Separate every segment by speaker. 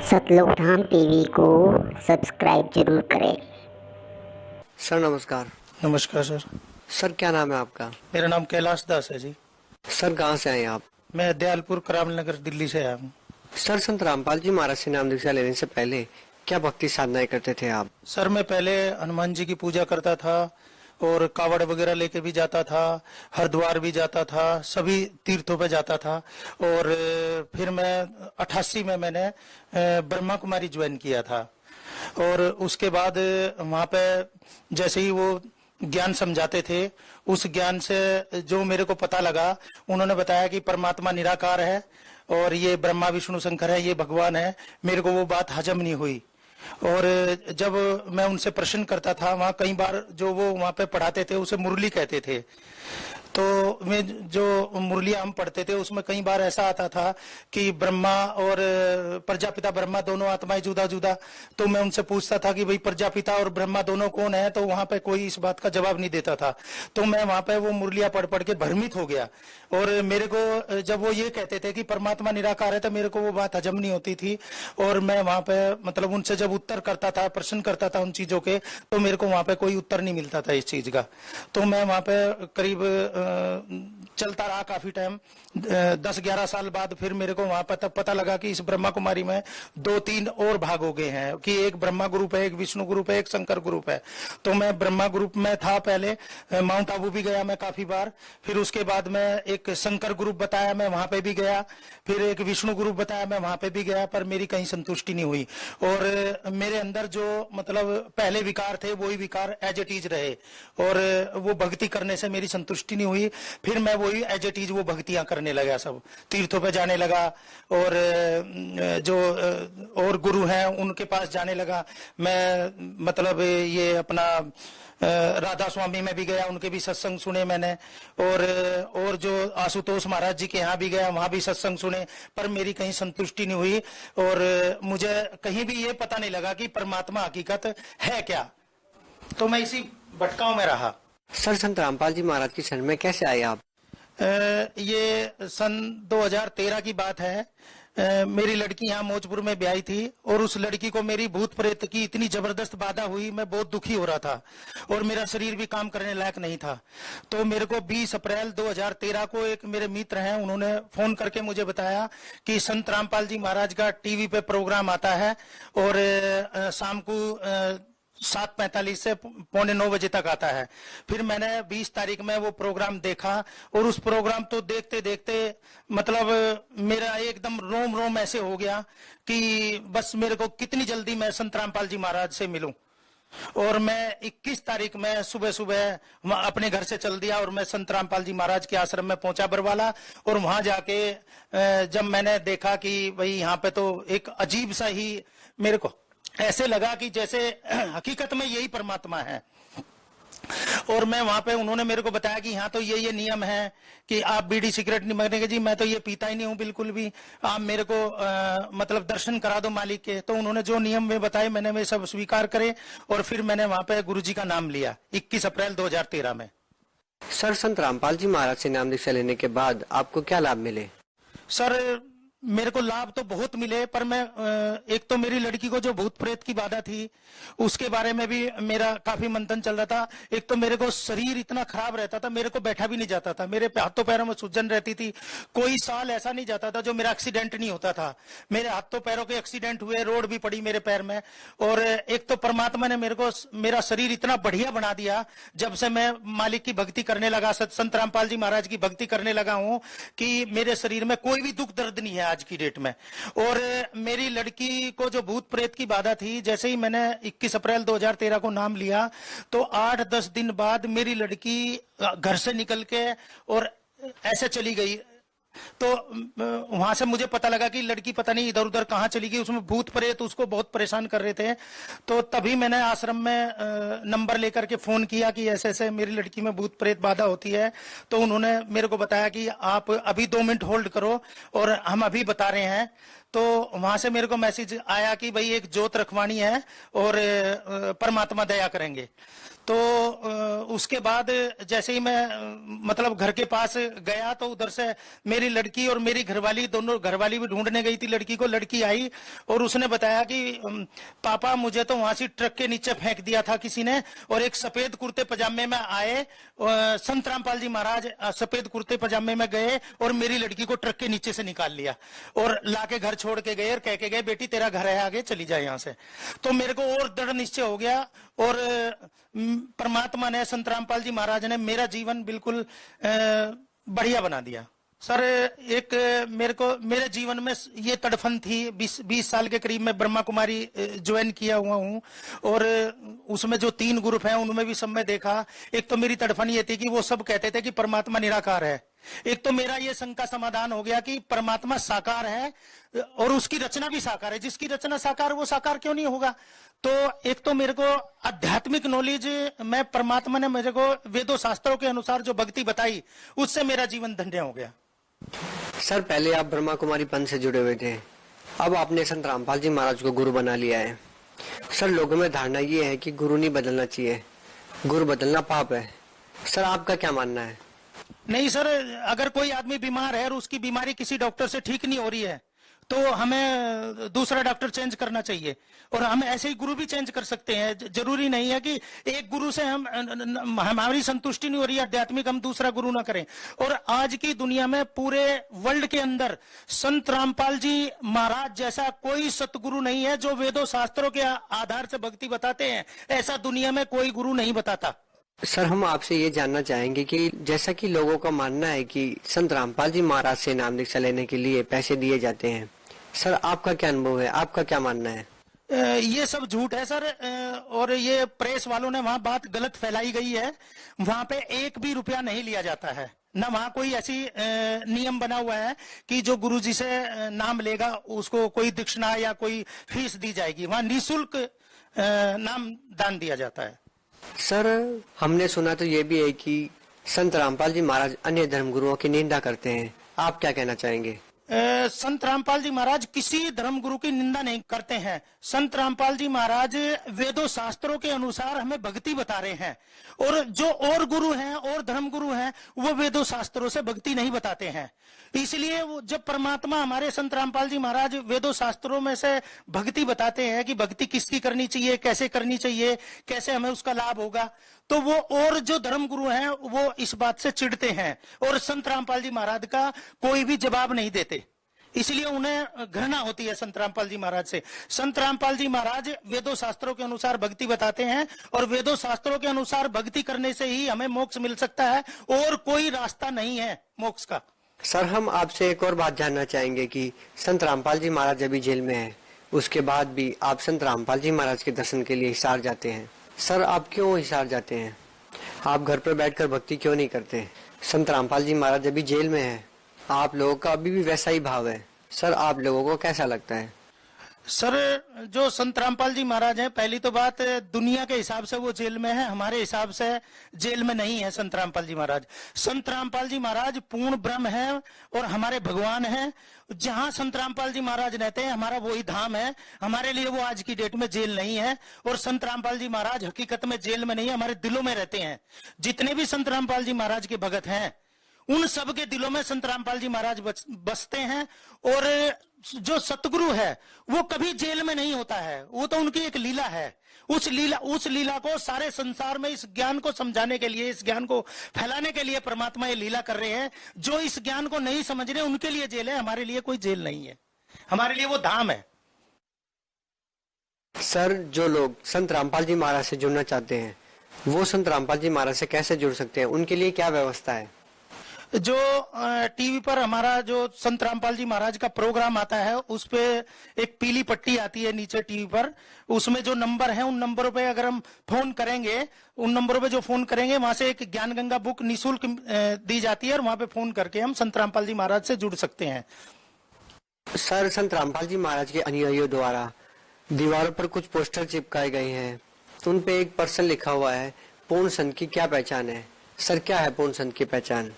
Speaker 1: सतलोक धाम TV को subscribe जरूर करें।
Speaker 2: सर नमस्कार।
Speaker 3: नमस्कार सर।
Speaker 2: सर क्या नाम है आपका?
Speaker 3: मेरा नाम कैलाश दास है जी।
Speaker 2: सर कहाँ से आए आप?
Speaker 3: मैं दयालपुर करावल नगर दिल्ली से आया हूँ।
Speaker 2: सर संत रामपाल जी महाराज से नाम दीक्षा लेने से पहले क्या भक्ति साधनाएं करते थे आप?
Speaker 3: सर मैं पहले हनुमान जी की पूजा करता था और कावड़ वगैरह लेके भी जाता था, हरिद्वार भी जाता था, सभी तीर्थों पे जाता था। और फिर मैं 88 में मैंने ब्रह्मा कुमारी ज्वाइन किया था। और उसके बाद वहाँ पे जैसे ही वो ज्ञान समझाते थे, उस ज्ञान से जो मेरे को पता लगा, उन्होंने बताया कि परमात्मा निराकार है और ये ब्रह्मा विष्णु शंकर है, ये भगवान है। मेरे को वो बात हजम नहीं हुई। और जब मैं उनसे प्रश्न करता था, वहाँ कई बार जो वो वहाँ पे पढ़ाते थे उसे मुरली कहते थे, तो मैं जो मुरलियां हम पढ़ते थे उसमें कई बार ऐसा आता था कि ब्रह्मा और प्रजापिता ब्रह्मा दोनों आत्माएं जुदा जुदा। तो मैं उनसे पूछता था कि भाई प्रजापिता और ब्रह्मा दोनों कौन है, तो वहां पे कोई इस बात का जवाब नहीं देता था। तो मैं वहां पे वो मुरलियां पढ़ पढ़ के भ्रमित हो गया। और मेरे को जब वो ये कहते थे कि परमात्मा निराकार है, तो मेरे को वो बात हजम नहीं होती थी। और मैं वहां पे मतलब उनसे जब उत्तर करता था, प्रश्न करता था उन चीजों के, तो मेरे को वहां पे कोई उत्तर नहीं मिलता था इस चीज का। तो मैं वहां पे करीब चलता रहा काफी टाइम। 10-11 साल बाद फिर मेरे को वहां पर तब पता लगा कि इस ब्रह्मा कुमारी में 2-3 और भाग हो गए हैं, कि एक ब्रह्मा ग्रुप है, एक विष्णु ग्रुप है, एक शंकर ग्रुप है। तो मैं ब्रह्मा ग्रुप में था पहले। माउंट आबू भी गया मैं काफी बार। फिर उसके बाद में एक शंकर ग्रुप बताया, मैं वहां पे भी गया। फिर एक विष्णु ग्रुप बताया, मैं वहां पे भी गया, पर मेरी कहीं संतुष्टि नहीं हुई। और मेरे अंदर जो मतलब पहले विकार थे वही विकार एज इट इज रहे, और वो भक्ति करने से मेरी संतुष्टि नहीं हुई। फिर मैं वही एज इट इज वो भक्तियां करने लगा, सब तीर्थों पे जाने लगा, और जो और गुरु हैं उनके पास जाने लगा। मैं मतलब ये अपना राधा स्वामी में भी गया, उनके भी सत्संग सुने मैंने। और जो आशुतोष महाराज जी के यहाँ भी गया, वहां भी सत्संग सुने, पर मेरी कहीं संतुष्टि नहीं हुई। और मुझे कहीं भी ये पता नहीं लगा कि परमात्मा हकीकत है क्या। तो मैं इसी भटकाव में रहा।
Speaker 2: सर संत रामपाल जी महाराज की शरण में कैसे आए आप?
Speaker 3: ये सन 2013 की बात है। मेरी लड़की यहाँ मौजपुर में ब्याही थी, और उस लड़की को मेरी भूत प्रेत की इतनी जबरदस्त बाधा हुई, मैं बहुत दुखी हो रहा था और मेरा शरीर भी काम करने लायक नहीं था। तो मेरे को 20 अप्रैल 2013 को एक मेरे मित्र हैं, उन्होंने फोन करके मुझे बताया कि संत रामपाल जी महाराज का टीवी पे प्रोग्राम आता है, और शाम को 7:45 से 8:45 बजे तक आता है। फिर मैंने 20 तारीख में वो प्रोग्राम देखा, और उस प्रोग्राम तो देखते देखते मतलब मेरा एकदम रोम रोम ऐसे हो गया कि बस मेरे को कितनी जल्दी मैं संत रामपाल जी महाराज से मिलूं। और मैं 21 तारीख में सुबह सुबह अपने घर से चल दिया, और मैं संत रामपाल जी महाराज के आश्रम में पहुंचा बरवाला। और वहां जाके जब मैंने देखा कि भाई यहाँ पे तो एक अजीब सा ही मेरे को ऐसे लगा कि जैसे हकीकत में यही परमात्मा है। और मैं वहां पे, उन्होंने मेरे को बताया कि यहाँ तो ये नियम है कि आप बीड़ी सिगरेट नहीं मांगेंगे। जी मैं तो ये पीता ही नहीं हूँ बिल्कुल भी, आप मेरे को मतलब दर्शन करा दो मालिक के। तो उन्होंने जो नियम में बताए मैंने वे सब स्वीकार करे, और फिर मैंने वहां पे गुरुजी का नाम लिया 21 अप्रैल 2013 में।
Speaker 2: सर संत रामपाल जी महाराज से नाम दीक्षा लेने के बाद आपको क्या लाभ मिले?
Speaker 3: सर मेरे को लाभ तो बहुत मिले, पर मैं एक तो मेरी लड़की को जो भूत प्रेत की बाधा थी उसके बारे में भी मेरा काफी मंथन चल रहा था। एक तो मेरे को शरीर इतना खराब रहता था, मेरे को बैठा भी नहीं जाता था, मेरे हाथों पैरों में सूजन रहती थी। कोई साल ऐसा नहीं जाता था जो मेरा एक्सीडेंट नहीं होता था। मेरे हाथों पैरों के एक्सीडेंट हुए, रोड भी पड़ी मेरे पैर में। और एक तो परमात्मा ने मेरे को मेरा शरीर इतना बढ़िया बना दिया जब से मैं मालिक की भक्ति करने लगा, संत रामपाल जी महाराज की भक्ति करने लगा हूं, कि मेरे शरीर में कोई भी दुख दर्द नहीं है आज की डेट में। और मेरी लड़की को जो भूत प्रेत की बाधा थी, जैसे ही मैंने 21 अप्रैल 2013 को नाम लिया, तो 8-10 दिन बाद मेरी लड़की घर से निकल के और ऐसे चली गई। तो वहां से मुझे पता लगा कि लड़की पता नहीं इधर उधर कहां चली गई, उसमें भूत प्रेत उसको बहुत परेशान कर रहे थे। तो तभी मैंने आश्रम में नंबर लेकर के फोन किया कि ऐसे ऐसे मेरी लड़की में भूत प्रेत बाधा होती है। तो उन्होंने मेरे को बताया कि आप अभी 2 मिनट होल्ड करो और हम अभी बता रहे हैं। तो वहां से मेरे को मैसेज आया कि भाई एक ज्योत रखवानी है और परमात्मा दया करेंगे। तो उसके बाद जैसे ही मैं मतलब घर के पास गया तो उधर से मेरी लड़की और मेरी घरवाली, दोनों घरवाली भी ढूंढने गई थी लड़की को। लड़की आई और उसने बताया कि पापा मुझे तो वहां से ट्रक के नीचे फेंक दिया था किसी ने, और एक सफेद कुर्ते पजामे में आए संत रामपाल जी महाराज, सफेद कुर्ते पजामे में गए और मेरी लड़की को ट्रक के नीचे से निकाल लिया और लाके घर छोड़ के गए और कह के गए बेटी तेरा घर है आगे, चली जाए यहाँ से। तो मेरे को और दृढ़ निश्चय हो गया और परमात्मा ने, संत रामपाल जी महाराज ने मेरा जीवन बिल्कुल बढ़िया बना दिया। सर एक मेरे जीवन में ये तड़फन थी, 20 साल के करीब मैं ब्रह्मा कुमारी ज्वाइन किया हुआ हूँ और उसमें जो 3 ग्रुप हैं उनमें भी सब में देखा। एक तो मेरी तड़फन ये थी कि वो सब कहते थे कि परमात्मा निराकार है। एक तो मेरा ये शंका समाधान हो गया कि परमात्मा साकार है और उसकी रचना भी साकार है, जिसकी रचना साकार वो साकार क्यों नहीं होगा। तो एक तो मेरे को आध्यात्मिक नॉलेज में परमात्मा ने मेरे को वेदों शास्त्रों के अनुसार जो भक्ति बताई उससे मेरा जीवन धन्य हो गया।
Speaker 2: सर पहले आप ब्रह्मा कुमारी पंथ से जुड़े हुए थे, अब आपने संत रामपाल जी महाराज को गुरु बना लिया है। सर लोगों में धारणा ये है कि गुरु नहीं बदलना चाहिए, गुरु बदलना पाप है। सर आपका क्या मानना है?
Speaker 3: नहीं सर, अगर कोई आदमी बीमार है और उसकी बीमारी किसी डॉक्टर से ठीक नहीं हो रही है तो हमें दूसरा डॉक्टर चेंज करना चाहिए और हम ऐसे ही गुरु भी चेंज कर सकते हैं। जरूरी नहीं है कि एक गुरु से हमारी संतुष्टि नहीं हो रही आध्यात्मिक, हम दूसरा गुरु ना करें। और आज की दुनिया में पूरे वर्ल्ड के अंदर संत रामपाल जी महाराज जैसा कोई सतगुरु नहीं है जो वेदों शास्त्रों के आधार से भक्ति बताते हैं, ऐसा दुनिया में कोई गुरु नहीं बताता।
Speaker 2: सर हम आपसे ये जानना चाहेंगे कि जैसा कि लोगों का मानना है कि संत रामपाल जी महाराज से नाम दीक्षा लेने के लिए पैसे दिए जाते हैं, सर आपका क्या अनुभव है, आपका क्या मानना है?
Speaker 3: ये सब झूठ है सर, और ये प्रेस वालों ने वहां बात गलत फैलाई गई है। वहां पे 1 भी रुपया नहीं लिया जाता है, ना वहां कोई ऐसी नियम बना हुआ है कि जो गुरुजी से नाम लेगा उसको कोई दक्षिणा या कोई फीस दी जाएगी। वहां निःशुल्क नाम दान दिया जाता है।
Speaker 2: सर हमने सुना तो ये भी है कि संत रामपाल जी महाराज अन्य धर्मगुरुओं की निंदा करते हैं, आप क्या कहना चाहेंगे?
Speaker 3: संत रामपाल जी महाराज किसी धर्म गुरु की निंदा नहीं करते हैं। संत रामपाल जी महाराज वेदों शास्त्रों के अनुसार हमें भक्ति बता रहे हैं, और जो और गुरु हैं और धर्म गुरु हैं वो वेदों शास्त्रों से भक्ति नहीं बताते हैं। इसलिए जब परमात्मा हमारे संत रामपाल जी महाराज वेदों शास्त्रों में से भक्ति बताते हैं कि भक्ति किसकी करनी चाहिए, कैसे करनी चाहिए, कैसे हमें उसका लाभ होगा, तो वो और जो धर्म गुरु हैं वो इस बात से चिढ़ते हैं और संत रामपाल जी महाराज का कोई भी जवाब नहीं देते। इसलिए उन्हें घृणा होती है संत रामपाल जी महाराज से। संत रामपाल जी महाराज वेदों शास्त्रों के अनुसार भक्ति बताते हैं और वेदों शास्त्रों के अनुसार भक्ति करने से ही हमें मोक्ष मिल सकता है, और कोई रास्ता नहीं है मोक्ष का।
Speaker 2: सर हम आपसे एक और बात जानना चाहेंगे कि संत रामपाल जी महाराज अभी जेल में है, उसके बाद भी आप संत रामपाल जी महाराज के दर्शन के लिए हिसार जाते हैं। सर आप क्यों हिसार जाते हैं? आप घर पर बैठकर भक्ति क्यों नहीं करते? संत रामपाल जी महाराज अभी जेल में है, आप लोगों का अभी भी वैसा ही भाव है। सर आप लोगों को कैसा लगता है?
Speaker 3: सर जो संत रामपाल जी महाराज हैं, पहली तो बात दुनिया के हिसाब से वो जेल में है, हमारे हिसाब से जेल में नहीं है संत रामपाल जी महाराज। संत रामपाल जी महाराज पूर्ण ब्रह्म है और हमारे भगवान हैं। जहां संत रामपाल जी महाराज रहते हैं हमारा वही धाम है, हमारे लिए वो आज की डेट में जेल नहीं है। और संत रामपाल जी महाराज हकीकत में जेल में नहीं है, हमारे दिलों में रहते हैं। जितने भी संत रामपाल जी महाराज के भगत हैं उन सब के दिलों में संत रामपाल जी महाराज बसते हैं। और जो सतगुरु है वो कभी जेल में नहीं होता है, वो तो उनकी एक लीला है। उस लीला को सारे संसार में इस ज्ञान को समझाने के लिए, इस ज्ञान को फैलाने के लिए परमात्मा ये लीला कर रहे हैं। जो इस ज्ञान को नहीं समझ रहे उनके लिए जेल है, हमारे लिए कोई जेल नहीं है, हमारे लिए वो धाम है।
Speaker 2: सर जो लोग संत रामपाल जी महाराज से जुड़ना चाहते हैं वो संत रामपाल जी महाराज से कैसे जुड़ सकते हैं, उनके लिए क्या व्यवस्था है?
Speaker 3: जो टीवी पर हमारा जो संत रामपाल जी महाराज का प्रोग्राम आता है उस पे एक पीली पट्टी आती है नीचे टीवी पर, उसमें जो नंबर है उन नंबरों पे अगर हम फोन करेंगे, उन नंबरों पे जो फोन करेंगे वहां से एक ज्ञान गंगा बुक निःशुल्क दी जाती है और वहां पे फोन करके हम संत रामपाल जी महाराज से जुड़ सकते हैं।
Speaker 2: सर संत रामपाल जी महाराज के अनुयायियों द्वारा दीवारों पर कुछ पोस्टर चिपकाए गए हैं, तो उन पे एक पर्सन लिखा हुआ है, पूर्ण संत की क्या पहचान है? सर क्या है पूर्ण संत की पहचान?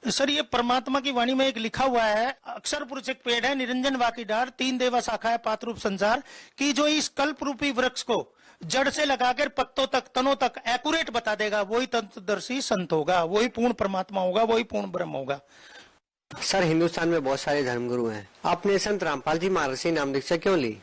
Speaker 3: सर ये परमात्मा की वाणी में एक लिखा हुआ है, अक्षर पुरुष एक पेड़ है, निरंजन वाकी डार, तीन देवा शाखा है, पात रूप संसार, कि जो इस कल्प रूपी वृक्ष को जड़ से लगाकर पत्तों तक, तनों तक एक्यूरेट बता देगा, वही तत्वदर्शी संत होगा, वही पूर्ण परमात्मा होगा, वही पूर्ण ब्रह्म होगा।
Speaker 2: सर हिंदुस्तान में बहुत सारे धर्मगुरु हैं, आपने संत रामपाल जी महाराज से नाम दीक्षा क्यों ली?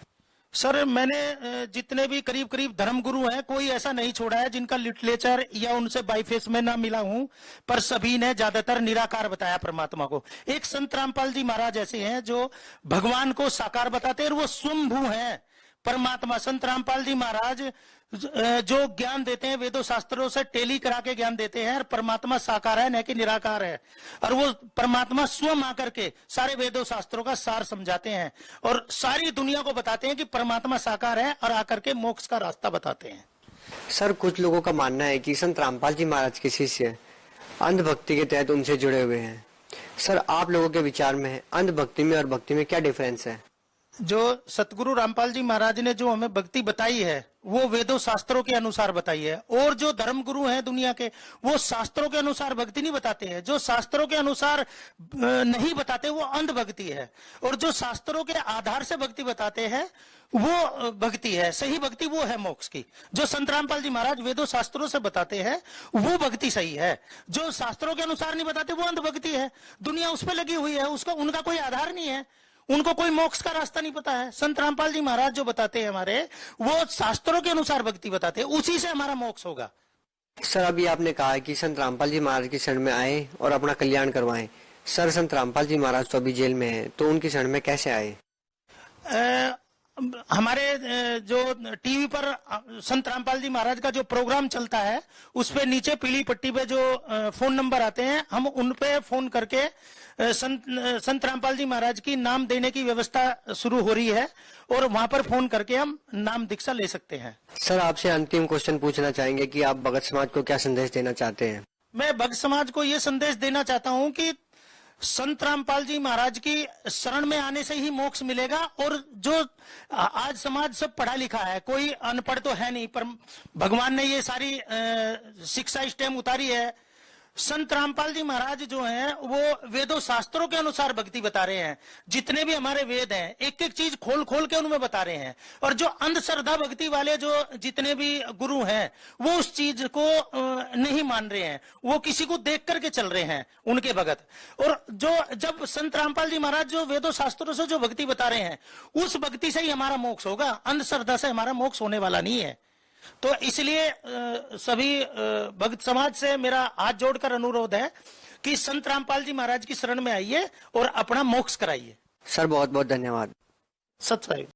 Speaker 3: सर मैंने जितने भी करीब करीब धर्मगुरु हैं, कोई ऐसा नहीं छोड़ा है जिनका लिटरेचर या उनसे बाईफेस में ना मिला हूं, पर सभी ने ज्यादातर निराकार बताया परमात्मा को। एक संत रामपाल जी महाराज ऐसे हैं जो भगवान को साकार बताते हैं, और वो स्वयंभू हैं परमात्मा। संत रामपाल जी महाराज जो ज्ञान देते हैं वेदों शास्त्रों से टेली करा के ज्ञान देते हैं, और परमात्मा साकार है न कि निराकार है, और वो परमात्मा स्वयं आकर के सारे वेदों शास्त्रों का सार समझाते हैं और सारी दुनिया को बताते हैं कि परमात्मा साकार है, और आकर के मोक्ष का रास्ता बताते हैं।
Speaker 2: सर कुछ लोगों का मानना है कि संत रामपाल जी महाराज के शिष्य अंधभक्ति के तहत उनसे जुड़े हुए हैं। सर आप लोगों के विचार में अंधभक्ति में और भक्ति में क्या डिफरेंस है?
Speaker 3: जो सतगुरु रामपाल जी महाराज ने जो हमें भक्ति बताई है वो वेदों शास्त्रों के अनुसार बताई है, और जो धर्म गुरु हैं दुनिया के वो शास्त्रों के अनुसार भक्ति नहीं बताते हैं। जो शास्त्रों के अनुसार नहीं बताते वो अंधभक्ति है, और जो शास्त्रों के आधार से भक्ति बताते हैं वो भक्ति है। सही भक्ति वो है मोक्ष की। जो संत रामपाल जी महाराज वेदों शास्त्रों से बताते हैं वो भक्ति सही है। जो शास्त्रों के अनुसार नहीं बताते वो अंधभक्ति है। दुनिया उस पर लगी हुई है, उसका उनका कोई आधार नहीं है, उनको कोई मोक्ष का रास्ता नहीं पता है। संत रामपाल जी महाराज जो बताते हैं हमारे, वो शास्त्रों के अनुसार भक्ति बताते हैं, उसी से हमारा मोक्ष होगा।
Speaker 2: सर अभी आपने कहा कि संत रामपाल जी महाराज की शरण में आए और अपना कल्याण करवाएं। सर संत रामपाल जी महाराज तो अभी जेल में है, तो उनकी शरण में कैसे आए?
Speaker 3: हमारे जो टीवी पर संत रामपाल जी महाराज का जो प्रोग्राम चलता है उस पे नीचे पीली पट्टी पे जो फोन नंबर आते हैं, हम उन पे फोन करके संत रामपाल जी महाराज की नाम देने की व्यवस्था शुरू हो रही है, और वहां पर फोन करके हम नाम दीक्षा ले सकते हैं।
Speaker 2: सर आपसे अंतिम क्वेश्चन पूछना चाहेंगे कि आप भगत समाज को क्या संदेश देना चाहते हैं?
Speaker 3: मैं भक्त समाज को ये संदेश देना चाहता हूं कि संत रामपाल जी महाराज की शरण में आने से ही मोक्ष मिलेगा। और जो आज समाज सब पढ़ा लिखा है, कोई अनपढ़ तो है नहीं, पर भगवान ने ये सारी शिक्षा स्टेम उतारी है। संत रामपाल जी महाराज जो हैं वो वेदों शास्त्रों के अनुसार भक्ति बता रहे हैं। जितने भी हमारे वेद हैं एक एक चीज खोल खोल के उनमें बता रहे हैं, और जो अंधश्रद्धा भक्ति वाले जो जितने भी गुरु हैं वो उस चीज को नहीं मान रहे हैं, वो किसी को देख करके चल रहे हैं उनके भगत। और जो जब संत रामपाल जी महाराज जो वेदों शास्त्रों से जो भक्ति बता रहे हैं उस भक्ति से ही हमारा मोक्ष होगा, अंधश्रद्धा से हमारा मोक्ष होने वाला नहीं है। तो इसलिए सभी भक्त समाज से मेरा हाथ जोड़कर अनुरोध है कि संत रामपाल जी महाराज की शरण में आइए और अपना मोक्ष कराइए।
Speaker 2: सर बहुत बहुत धन्यवाद।
Speaker 3: सत्य।